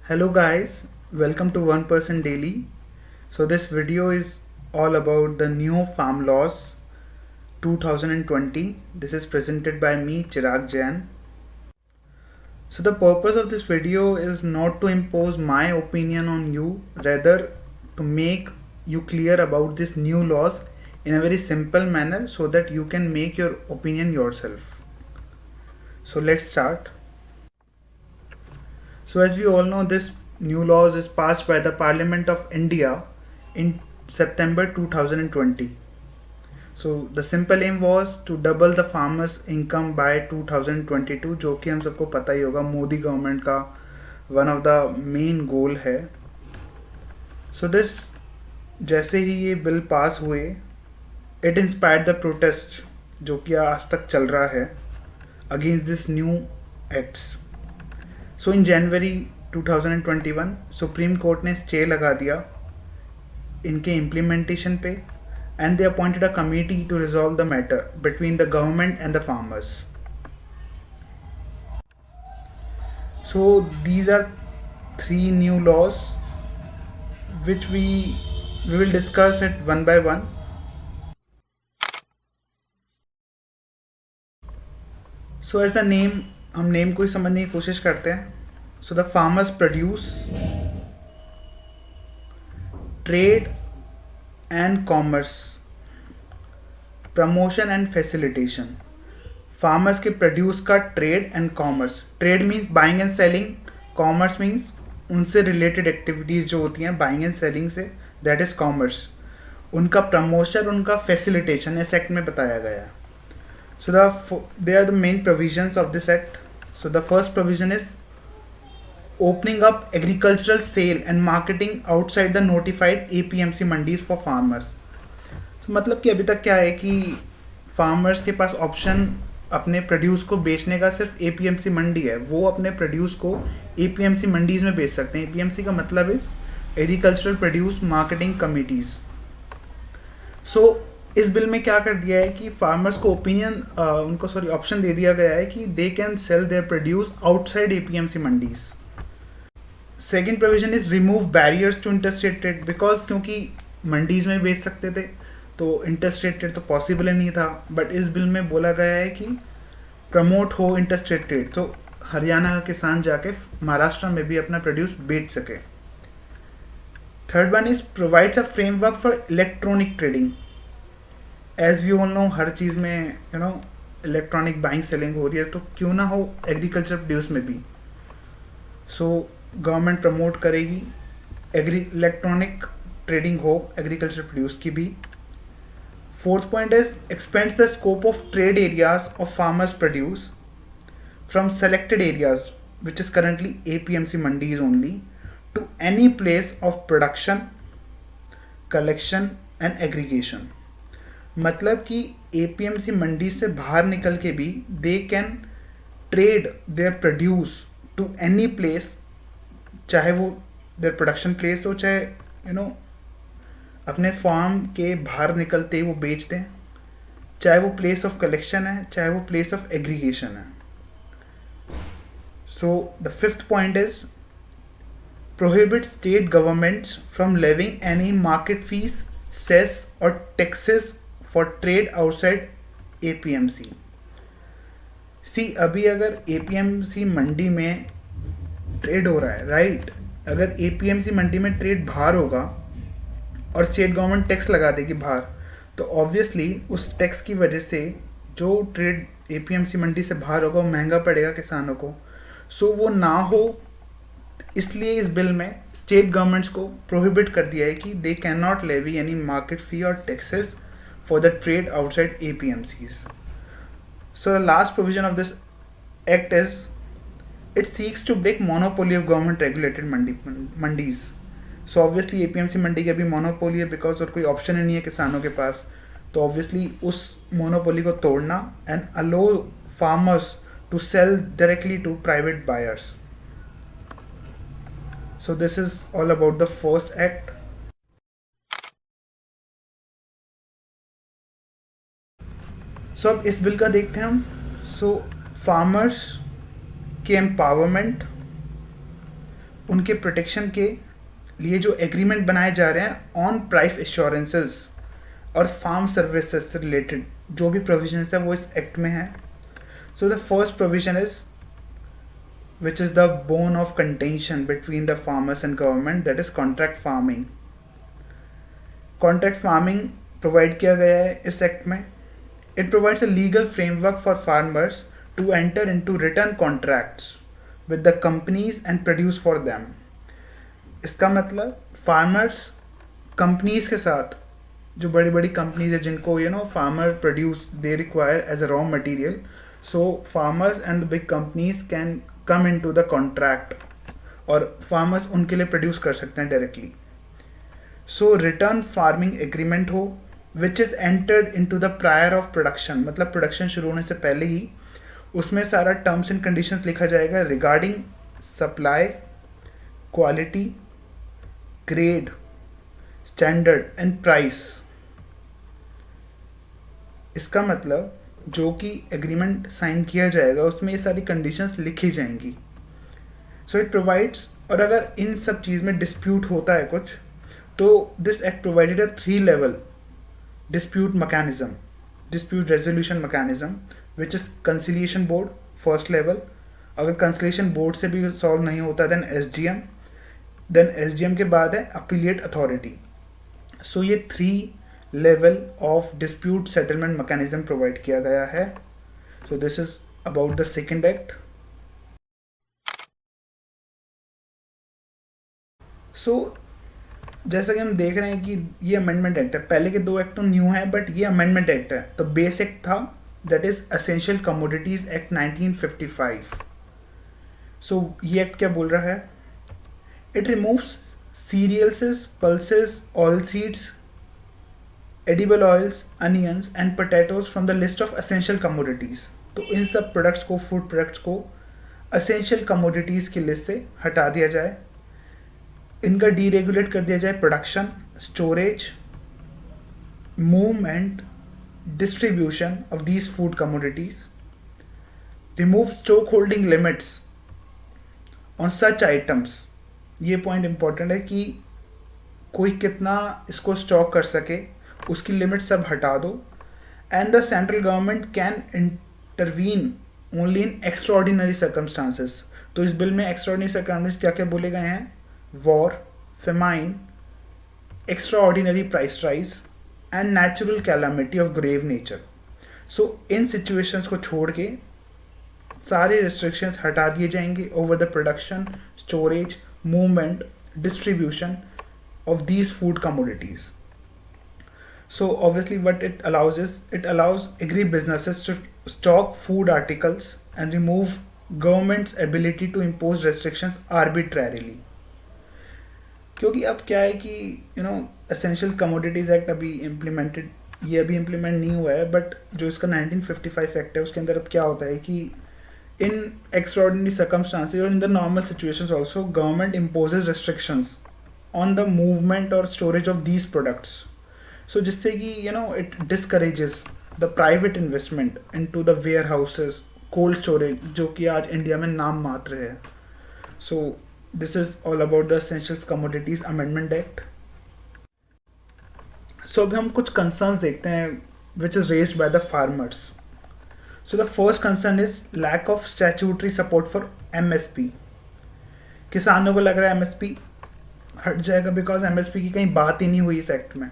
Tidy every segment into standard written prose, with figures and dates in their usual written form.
Hello guys, welcome to 1% Daily. So this video is all about the new farm laws 2020. This is presented by me Chirag Jain. So the purpose of this video is not to impose my opinion on you, rather to make you clear about these new laws in a very simple manner so that you can make your opinion yourself. So let's start. So as we all know, this new laws is passed by the Parliament of India in September 2020. So the simple aim was to double the farmers income by 2022, जो कि हम सबको पता ही होगा Modi government का one of the main goal है. So this जैसे ही ये बिल पास हुए, इट इंस्पायर्ड द प्रोटेस्ट जो कि आज तक चल रहा है against this new acts. So in January 2021 supreme court ने स्टे लगा दिया इनके इम्प्लीमेंटेशन पे, and they appointed a committee to resolve the matter between the government and the farmers. So these are three new laws which we will discuss it one by one. So as the name, हम name को ही समझने की कोशिश करते हैं. So the farmers produce, trade and commerce, promotion and facilitation. Farmers के produce का trade and commerce. Trade means buying and selling, commerce means उनसे रिलेटेड एक्टिविटीज़ जो होती हैं बाइंग एंड सेलिंग से, दैट इज़ कॉमर्स. उनका प्रमोशन, उनका facilitation इस एक्ट में बताया गया है. So they are the main provisions of this act. So the first provision is opening up agricultural sale and marketing outside the notified APMC mandis for farmers. मतलब कि अभी तक क्या है कि फार्मर्स के पास ऑप्शन अपने प्रोड्यूस को बेचने का सिर्फ APMC मंडी है. वो अपने प्रोड्यूस को APMC मंडीज में बेच सकते हैं. APMC का मतलब is agricultural produce marketing committees. So इस बिल में क्या कर दिया है कि फार्मर्स को ऑप्शन दे दिया गया है कि they can sell their produce outside APMC मंडीज. Second provision is remove barriers to interstate trade, because क्योंकि मंडीज में बेच सकते थे तो इंटरस्टेट ट्रेड तो पॉसिबल ही नहीं था. बट इस बिल में बोला गया है कि प्रमोट हो इंटरस्टेट ट्रेड, तो हरियाणा का किसान जाके महाराष्ट्र में भी अपना प्रोड्यूस बेच सके. Third one is provides a framework for electronic trading. As we all know, हर चीज़ में इलेक्ट्रॉनिक बाइंग सेलिंग हो रही है, तो क्यों ना हो एग्रीकल्चर प्रोड्यूस में भी. सो गवर्नमेंट प्रमोट करेगी इलेक्ट्रॉनिक ट्रेडिंग हो एग्रीकल्चर प्रोड्यूस की भी. Fourth point is expands the scope of trade areas of farmers produce from selected areas which is currently APMC मंडीज only to any place of production, collection and aggregation. मतलब कि APMC मंडी से बाहर निकल के भी they can trade their produce to any place, चाहे वो देयर प्रोडक्शन प्लेस हो, चाहे अपने फार्म के बाहर निकलते ही वो बेच दें, चाहे वो प्लेस ऑफ कलेक्शन है, चाहे वो प्लेस ऑफ एग्रीगेशन है. So the fifth point is prohibit state governments from levying any market fees, cess और taxes for trade outside APMC. अभी अगर APMC मंडी में ट्रेड हो रहा है, राइट, अगर APMC मंडी में ट्रेड बाहर होगा और स्टेट गवर्नमेंट टैक्स लगा देगी बाहर, तो ऑब्वियसली उस टैक्स की वजह से जो ट्रेड APMC मंडी से बाहर होगा वो महंगा पड़ेगा किसानों को. सो वो ना हो, इसलिए इस बिल में स्टेट गवर्नमेंट्स को प्रोहिबिट कर दिया है कि they can not levy any market fee और taxes for the trade outside APMCs. So the last provision of this act is it seeks to break monopoly of government regulated mandis. So obviously APMC mandi की अभी monopoly है because और कोई option ही नहीं है किसानों के पास. तो ऑब्वियसली उस मोनोपोली को तोड़ना and allow farmers to sell directly to private buyers. So this is all about the first act. So अब इस बिल का देखते हैं हम. सो फार्मर्स के एम्पावरमेंट, उनके प्रोटेक्शन के लिए जो एग्रीमेंट बनाए जा रहे हैं ऑन प्राइस एश्योरेंसेस और फार्म सर्विसेज से रिलेटेड जो भी प्रोविजंस है वो इस एक्ट में है. So the first provision is which is the bone of contention between the farmers and government, that is contract farming. Contract farming provide किया गया है इस एक्ट में. It provides a legal framework for farmers to enter into written contracts with the companies and produce for them. इसका मतलब farmers companies के साथ, जो बड़ी बड़ी कंपनीज है जिनको farmer produce they require as a raw material, so farmers and the big companies can come into the contract और farmers उनके लिए produce कर सकते हैं directly. So return farming agreement हो which is entered into the prior of production, मतलब production शुरू होने से पहले ही उसमें सारा terms and conditions लिखा जाएगा regarding supply, quality, grade, standard and price. इसका मतलब जो कि एग्रीमेंट साइन किया जाएगा उसमें ये सारी कंडीशंस लिखी जाएंगी. सो इट प्रोवाइड्स, और अगर इन सब चीज़ में डिस्प्यूट होता है कुछ, तो this act provided a 3 level dispute mechanism, dispute resolution mechanism, which is conciliation board first level. अगर कंसिलिएशन बोर्ड से भी सॉल्व नहीं होता देन एसडीएम के बाद है अपीलिएट अथॉरिटी. सो ये 3 level of dispute settlement mechanism provide किया गया है. So this is about the second act. So जैसा कि हम देख रहे हैं कि ये अमेंडमेंट एक्ट है. पहले के 2 एक्ट तो न्यू है बट ये अमेंडमेंट एक्ट है. तो बेस एक्ट था that is essential commodities act 1955. So ये एक्ट क्या बोल रहा है? It removes cereals, pulses, oil seeds, edible oils, onions and potatoes from the list of essential commodities. तो इन सब प्रोडक्ट्स को, फूड प्रोडक्ट्स को essential commodities की लिस्ट से हटा दिया जाए. इनका डीरेगुलेट कर दिया जाए production, storage, movement, distribution of these food commodities. Remove stock holding limits on such items. ये पॉइंट इंपॉर्टेंट है कि कोई कितना इसको स्टॉक कर सके उसकी लिमिट सब हटा दो. And the central government can intervene only in extraordinary circumstances. तो इस बिल में एक्स्ट्राऑर्डिनरी सर्कमस्टांसेस क्या क्या बोले गए हैं? War, famine, extraordinary price rise and natural calamity of grave nature. So इन सिचुएशंस को छोड़ के सारे रिस्ट्रिक्शंस हटा दिए जाएंगे over the production, storage, movement, distribution of these food commodities. So obviously what it allows is, it allows agri-businesses to stock food articles and remove government's ability to impose restrictions arbitrarily. क्योंकि अब क्या है कि essential commodities act अभी implemented, ये अभी implement नहीं हुआ है, बट जो इसका 1955 एक्ट है उसके अंदर अब क्या होता है कि इन एक्स्ट्राऑर्डिनरी सर्कमस्टांसेस और in the normal situations also government imposes restrictions on the movement or storage of these products. So जिससे कि it discourages the private investment into the warehouses, cold storage, जो कि आज इंडिया में नाम मात्र है. So this is all about the Essential Commodities Amendment Act. So अब हम कुछ concerns देखते हैं which is raised by the farmers. So the first concern is lack of statutory support for MSP. किसानों को लग रहा है MSP हट जाएगा बिकॉज एमएसपी की कहीं बात ही नहीं हुई इस एक्ट में,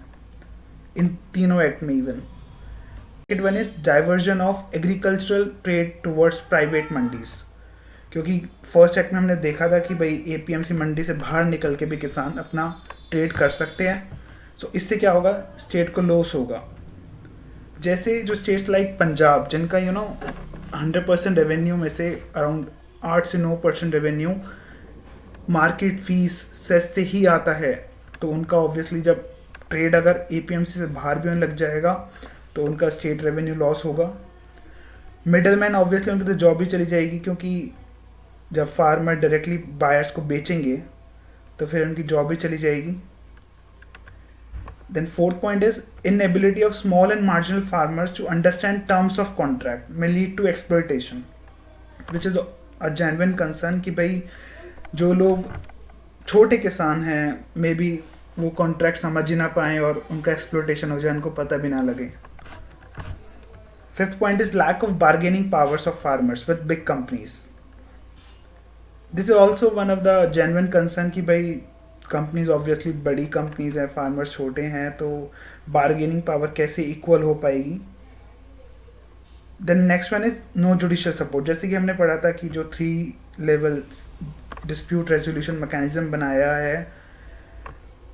इन तीनों एक्ट में. Even it one is diversion of agricultural trade towards private mandis. क्योंकि फर्स्ट एक्ट में हमने देखा था कि भाई एपीएमसी मंडी से बाहर निकल के भी किसान अपना ट्रेड कर सकते हैं. सो इससे क्या होगा? स्टेट को लॉस होगा. जैसे जो स्टेट्स लाइक पंजाब जिनका 100% रेवेन्यू में से अराउंड 8 से 9% रेवेन्यू मार्केट फीस सेस से ही आता है, तो उनका ऑब्वियसली जब ट्रेड अगर एपीएमसी से बाहर भी होने लग जाएगा तो उनका स्टेट रेवेन्यू लॉस होगा. मिडलमैन ऑब्वियसली उनकी तो जॉब भी चली जाएगी, क्योंकि जब फार्मर डायरेक्टली बायर्स को बेचेंगे तो फिर उनकी जॉब भी चली जाएगी. Then fourth point is inability of small and marginal farmers to understand terms of contract में lead to exploitation, which is a genuine concern कि भाई जो लोग छोटे किसान हैं, मे बी वो कॉन्ट्रैक्ट समझ ही ना पाएँ और उनका एक्सप्लोटेशन हो जाए, उनको पता भी ना लगे। Fifth point is lack of bargaining powers of farmers with big companies. This is also one of the genuine concern कि भाई कंपनीज ऑब्वियसली बड़ी कंपनीज हैं, फार्मर्स छोटे हैं, तो बार्गेनिंग पावर कैसे इक्वल हो पाएगी। Then next one is no judicial support. जैसे कि हमने पढ़ा था कि जो 3 लेवल डिस्प्यूट रेजोल्यूशन मैकेनिज्म बनाया है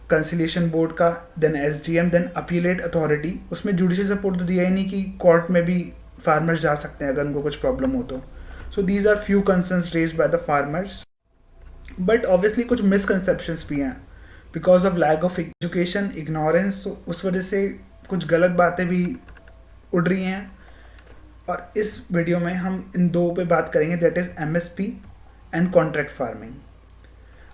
कंसिलिएशन बोर्ड का, then SDM, then appellate authority, उसमें जुडिशियल सपोर्ट तो दिया ही नहीं कि कोर्ट में भी फार्मर्स जा सकते हैं अगर उनको कुछ प्रॉब्लम हो तो। So these are few concerns raised by the farmers, but obviously कुछ मिसकंसेप्शंस भी हैं because of lack of education, ignorance. उस वजह से कुछ गलत बातें भी उड़ रही हैं, और इस वीडियो में हम इन 2 पे बात करेंगे, that is MSP and contract farming.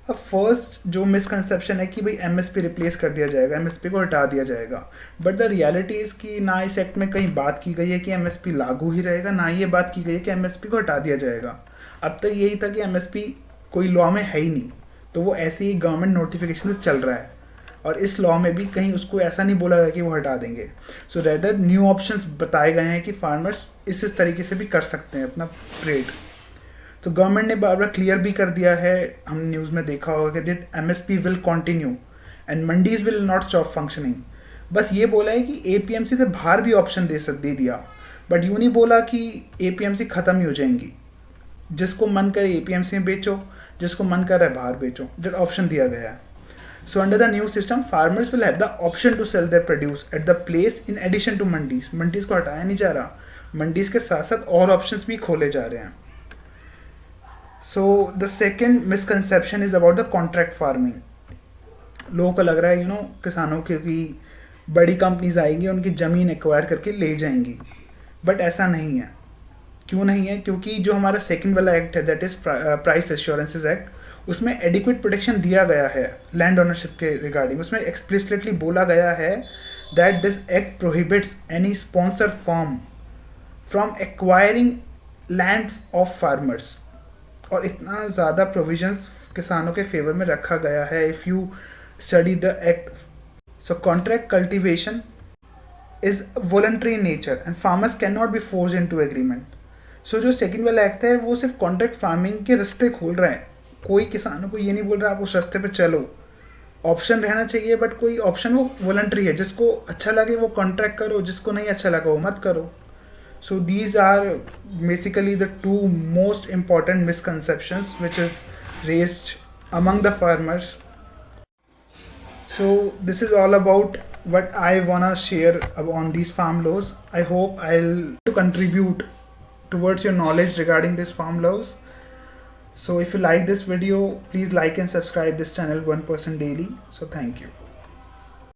अब फर्स्ट जो मिसकंसेप्शन है कि भाई एमएसपी रिप्लेस कर दिया जाएगा, एमएसपी को हटा दिया जाएगा, बट द रियलिटी इज कि ना इस एक्ट में कहीं बात की गई है कि एमएसपी लागू ही रहेगा, ना ये बात की गई है कि एमएसपी को हटा दिया जाएगा। अब तक यही था कि एमएसपी कोई लॉ में है ही नहीं, तो वो ऐसे ही गवर्नमेंट नोटिफिकेशन से चल रहा है, और इस लॉ में भी कहीं उसको ऐसा नहीं बोला गया कि वो हटा देंगे। सो रेदर न्यू ऑप्शंस बताए गए हैं कि फार्मर्स इस तरीके से भी कर सकते हैं अपना ट्रेड। तो गवर्नमेंट ने बार बार क्लियर भी कर दिया है, हम न्यूज़ में देखा होगा कि that MSP will continue and mandis will not stop functioning. बस ये बोला है कि एपीएमसी से बाहर भी ऑप्शन दे दिया, बट यूँ नहीं बोला कि एपीएमसी ख़त्म ही हो जाएंगी। जिसको मन करे एपीएमसी में बेचो, जिसको मन कर रहा है बाहर बेचो, दैट ऑप्शन दिया गया है। So under the new system, farmers will have the option to sell their produce at the place in addition to mandis. Mandis को हटाया नहीं जा रहा, मंडीज के साथ साथ और ऑप्शंस भी खोले जा रहे हैं। So the second misconception is about the contract farming। लोगों को लग रहा है किसानों के कि बड़ी कंपनीज आएंगी, उनकी ज़मीन एक्वायर करके ले जाएंगी, बट ऐसा नहीं है। क्यों नहीं है? क्योंकि जो हमारा सेकंड वाला एक्ट है, that is price assurances act, उसमें एडिक्वेट प्रोटेक्शन दिया गया है लैंड ओनरशिप के रिगार्डिंग। उसमें एक्सप्लिसिटली बोला गया है that this act prohibits any sponsor firm from acquiring land of farmers. और इतना ज़्यादा प्रोविजंस किसानों के फेवर में रखा गया है if you study the act. So contract cultivation is voluntary in nature and farmers can not be force in to agreement. So जो सेकेंड वाला एक्ट है वो सिर्फ कॉन्ट्रैक्ट फार्मिंग के रास्ते खोल रहा है, कोई किसानों को ये नहीं बोल रहा आप उस रास्ते पे चलो। ऑप्शन रहना चाहिए, बट कोई ऑप्शन वो वॉलंटरी है, जिसको अच्छा लगे वो कॉन्ट्रैक्ट करो, जिसको नहीं अच्छा लगा वो मत करो। So these are basically the 2 most important misconceptions which is raised among the farmers. So this is all about what I wanna share on these farm laws. I hope I'll to contribute towards your knowledge regarding these farm laws. So if you like this video, please like and subscribe this channel 1% daily. So thank you.